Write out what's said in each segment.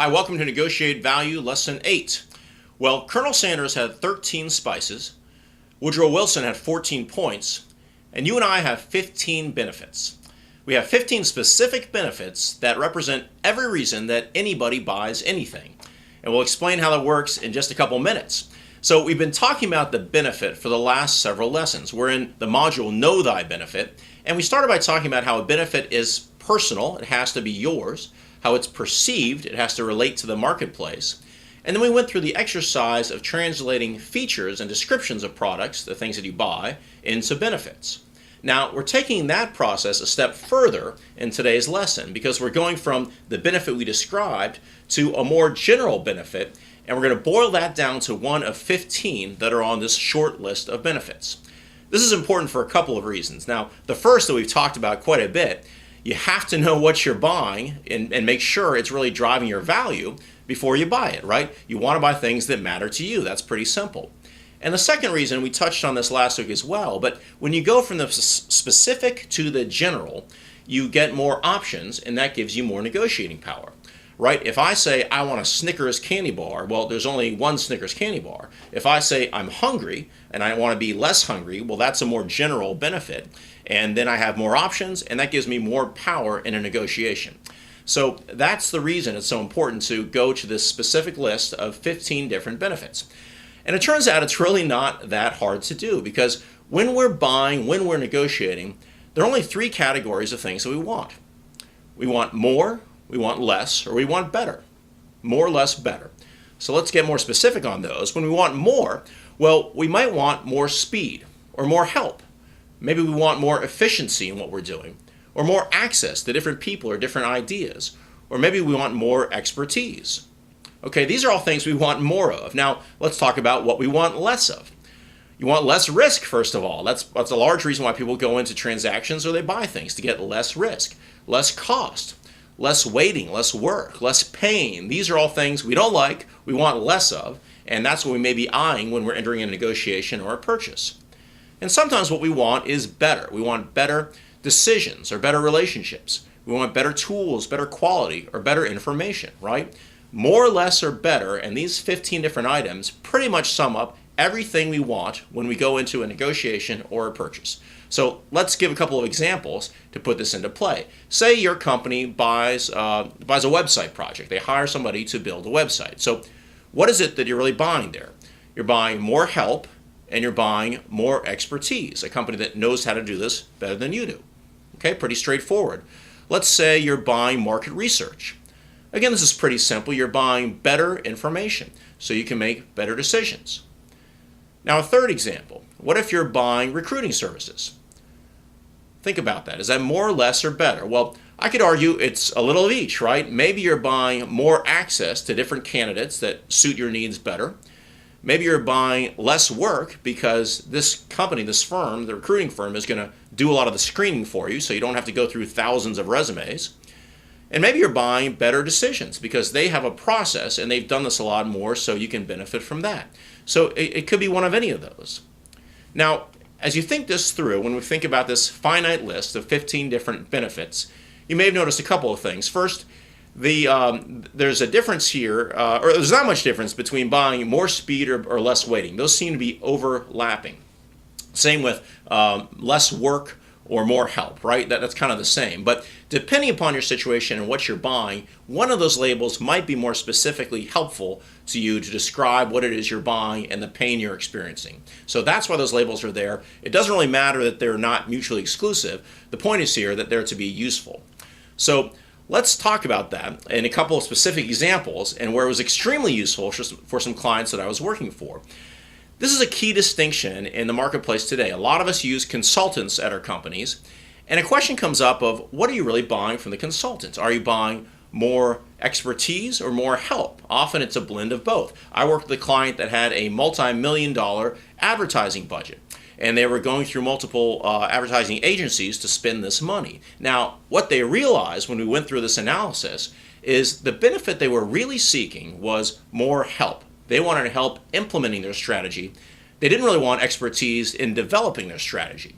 Hi, welcome to Negotiate Value Lesson 8. Well, Colonel Sanders had 13 spices, Woodrow Wilson had 14 points, and you and I have 15 benefits. We have 15 specific benefits that represent every reason that anybody buys anything. And we'll explain how that works in just a couple minutes. So we've been talking about the benefit for the last several lessons. We're in the module Know Thy Benefit, and we started by talking about how a benefit is personal, it has to be yours, how it's perceived, it has to relate to the marketplace. And then we went through the exercise of translating features and descriptions of products, the things that you buy, into benefits. Now, we're taking that process a step further in today's lesson because we're going from the benefit we described to a more general benefit, and we're going to boil that down to one of 15 that are on this short list of benefits. This is important for a couple of reasons. Now, the first that we've talked about quite a bit, you have to know what you're buying and make sure it's really driving your value before you buy it, right? You want to buy things that matter to you. That's pretty simple. And the second reason, we touched on this last week as well, but when you go from the specific to the general, you get more options, and that gives you more negotiating power, right? If I say I want a Snickers candy bar, well, there's only one Snickers candy bar. If I say I'm hungry and I want to be less hungry, well, that's a more general benefit. And then I have more options, and that gives me more power in a negotiation. So that's the reason it's so important to go to this specific list of 15 different benefits. And it turns out it's really not that hard to do because when we're buying, when we're negotiating, there are only three categories of things that we want. We want more, we want less, or we want better. More, less, better. So let's get more specific on those. When we want more, well, we might want more speed or more help. Maybe we want more efficiency in what we're doing, or more access to different people or different ideas, or maybe we want more expertise. Okay, these are all things we want more of. Now, let's talk about what we want less of. You want less risk, first of all. That's a large reason why people go into transactions or they buy things, to get less risk, less cost, less waiting, less work, less pain. These are all things we don't like, we want less of, and that's what we may be eyeing when we're entering a negotiation or a purchase. And sometimes what we want is better. We want better decisions or better relationships. We want better tools, better quality, or better information, right? More, less, or better, and these 15 different items pretty much sum up everything we want when we go into a negotiation or a purchase. So let's give a couple of examples to put this into play. Say your company buys a website project. They hire somebody to build a website. So what is it that you're really buying there? You're buying more help, and you're buying more expertise, a company that knows how to do this better than you do. Okay, pretty straightforward. Let's say you're buying market research. Again, this is pretty simple. You're buying better information so you can make better decisions. Now, a third example. What if you're buying recruiting services? Think about that. Is that more, less, or better? Well, I could argue it's a little of each, right? Maybe you're buying more access to different candidates that suit your needs better. Maybe you're buying less work because this company, this firm, the recruiting firm, is going to do a lot of the screening for you so you don't have to go through thousands of resumes. And maybe you're buying better decisions because they have a process and they've done this a lot more so you can benefit from that. So it could be one of any of those. Now, as you think this through, when we think about this finite list of 15 different benefits, you may have noticed a couple of things. First, there's a difference here, or there's not much difference between buying more speed or less waiting. Those seem to be overlapping. Same with less work or more help, right? That's kind of the same. But depending upon your situation and what you're buying, one of those labels might be more specifically helpful to you to describe what it is you're buying and the pain you're experiencing. So that's why those labels are there. It doesn't really matter that they're not mutually exclusive. The point is here that they're to be useful. So let's talk about that in a couple of specific examples and where it was extremely useful for some clients that I was working for. This is a key distinction in the marketplace today. A lot of us use consultants at our companies, and a question comes up of what are you really buying from the consultants? Are you buying more expertise or more help? Often it's a blend of both. I worked with a client that had a multi-million-dollar advertising budget, and they were going through multiple advertising agencies to spend this money. Now, what they realized when we went through this analysis is the benefit they were really seeking was more help. They wanted help implementing their strategy. They didn't really want expertise in developing their strategy.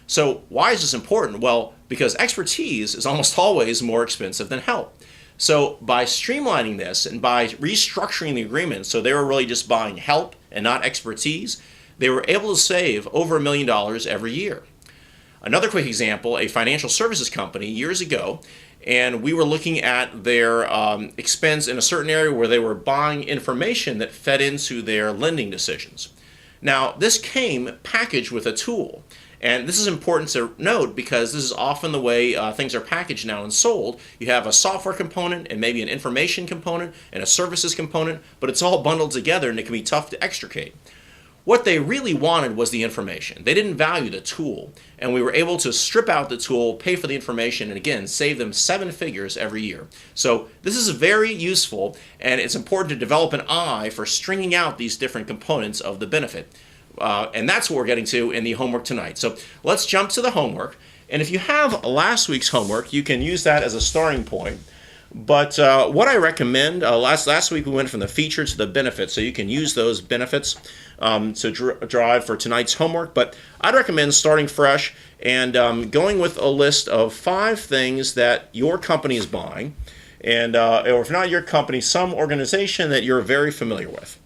So why is this important? Well, because expertise is almost always more expensive than help. So by streamlining this and by restructuring the agreement so they were really just buying help and not expertise, they were able to save over $1 million every year. Another quick example, a financial services company years ago, and we were looking at their expense in a certain area where they were buying information that fed into their lending decisions. Now, this came packaged with a tool. And this is important to note because this is often the way things are packaged now and sold. You have a software component and maybe an information component and a services component, but it's all bundled together and it can be tough to extricate. What they really wanted was the information. They didn't value the tool, and we were able to strip out the tool, pay for the information, and again, save them 7 figures every year. So this is very useful, and it's important to develop an eye for stringing out these different components of the benefit. And that's what we're getting to in the homework tonight. So let's jump to the homework. And if you have last week's homework, you can use that as a starting point. But what I recommend, last week we went from the feature to the benefits, so you can use those benefits to drive for tonight's homework. But I'd recommend starting fresh and going with a list of 5 things that your company is buying, and or if not your company, some organization that you're very familiar with.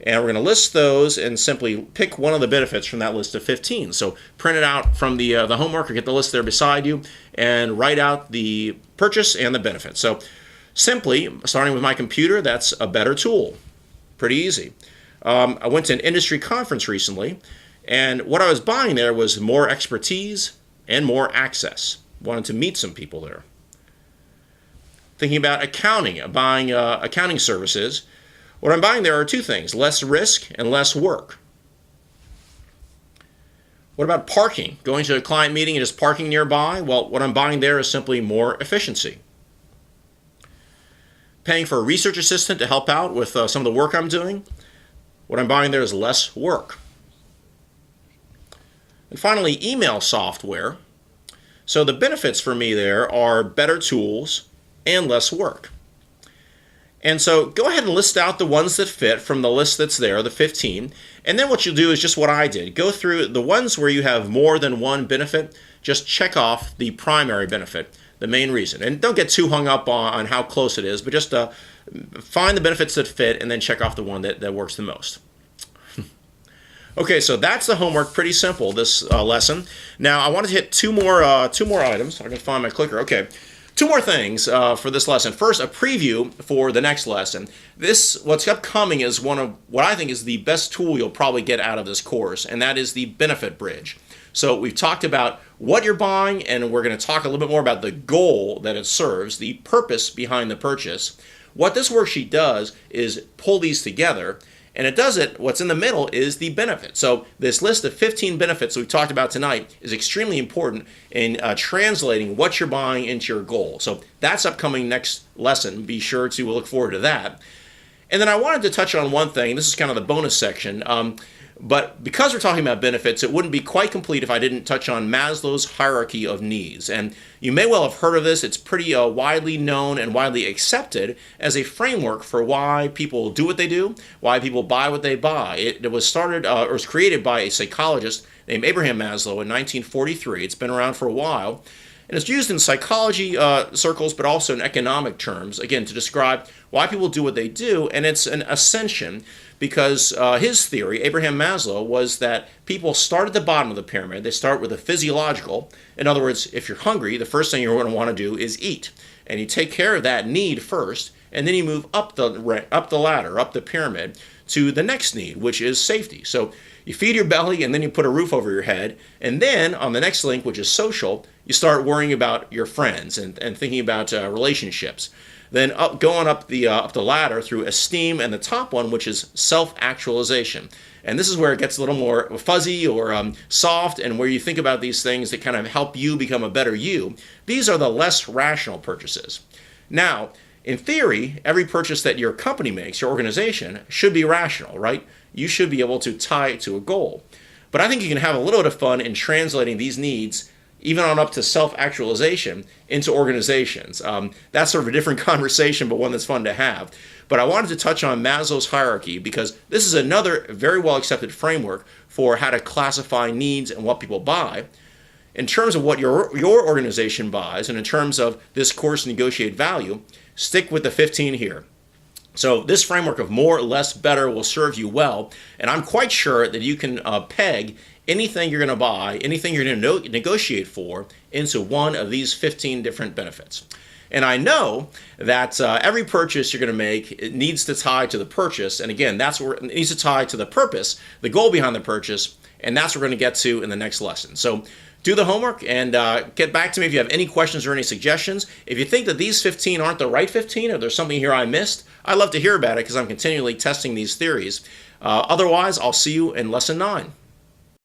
And we're going to list those and simply pick one of the benefits from that list of 15. So print it out from the homework or get the list there beside you and write out the purchase and the benefit. So simply, starting with my computer, that's a better tool. Pretty easy. I went to an industry conference recently, and what I was buying there was more expertise and more access. Wanted to meet some people there. Thinking about accounting, buying accounting services. What I'm buying there are 2 things, less risk and less work. What about parking? Going to a client meeting and just parking nearby? Well, what I'm buying there is simply more efficiency. Paying for a research assistant to help out with some of the work I'm doing? What I'm buying there is less work. And finally, email software. So the benefits for me there are better tools and less work. And so go ahead and list out the ones that fit from the list that's there, the 15. And then what you'll do is just what I did. Go through the ones where you have more than one benefit. Just check off the primary benefit, the main reason. And don't get too hung up on how close it is, but just find the benefits that fit and then check off the one that works the most. Okay, so that's the homework. Pretty simple, this lesson. Now, I wanted to hit two more items. I'm going to find my clicker. Okay. 2 more things for this lesson. First, a preview for the next lesson. What's upcoming is one of what I think is the best tool you'll probably get out of this course, and that is the benefit bridge. So we've talked about what you're buying, and we're going to talk a little bit more about the goal that it serves, the purpose behind the purchase. What this worksheet does is pull these together, and it does it, what's in the middle is the benefit. So this list of 15 benefits we've talked about tonight is extremely important in translating what you're buying into your goal. So that's upcoming next lesson. Be sure to look forward to that. And then I wanted to touch on one thing. This is kind of the bonus section. But because we're talking about benefits, it wouldn't be quite complete if I didn't touch on Maslow's hierarchy of needs. And you may well have heard of this. It's pretty widely known and widely accepted as a framework for why people do what they do, why people buy what they buy. It was started or was created by a psychologist named Abraham Maslow in 1943. It's been around for a while. And it's used in psychology circles, but also in economic terms, again, to describe why people do what they do. And it's an ascension because his theory, Abraham Maslow, was that people start at the bottom of the pyramid. They start with a physiological. In other words, if you're hungry, the first thing you're going to want to do is eat. And you take care of that need first, and then you move up the ladder, up the pyramid, to the next need, which is safety. So you feed your belly, and then you put a roof over your head. And then on the next link, which is social, you start worrying about your friends and thinking about relationships. Then going up the ladder through esteem, and the top one, which is self-actualization. And this is where it gets a little more fuzzy or soft, and where you think about these things that kind of help you become a better you. These are the less rational purchases. Now, in theory, every purchase that your company makes, your organization, should be rational, right? You should be able to tie it to a goal. But I think you can have a little bit of fun in translating these needs, even on up to self-actualization, into organizations. That's sort of a different conversation, but one that's fun to have. But I wanted to touch on Maslow's hierarchy because this is another very well-accepted framework for how to classify needs and what people buy. In terms of what your organization buys, and in terms of this course Negotiate Value, stick with the 15 here. So this framework of more, less, better will serve you well, and I'm quite sure that you can peg anything you're going to buy, anything you're going to negotiate for, into one of these 15 different benefits. And I know that every purchase you're going to make, it needs to tie to the purchase, and again, that's where it needs to tie to the purpose, the goal behind the purchase, and that's what we're going to get to in the next lesson. So do the homework and get back to me if you have any questions or any suggestions. If you think that these 15 aren't the right 15 or there's something here I missed, I'd love to hear about it because I'm continually testing these theories. Otherwise, I'll see you in Lesson 9.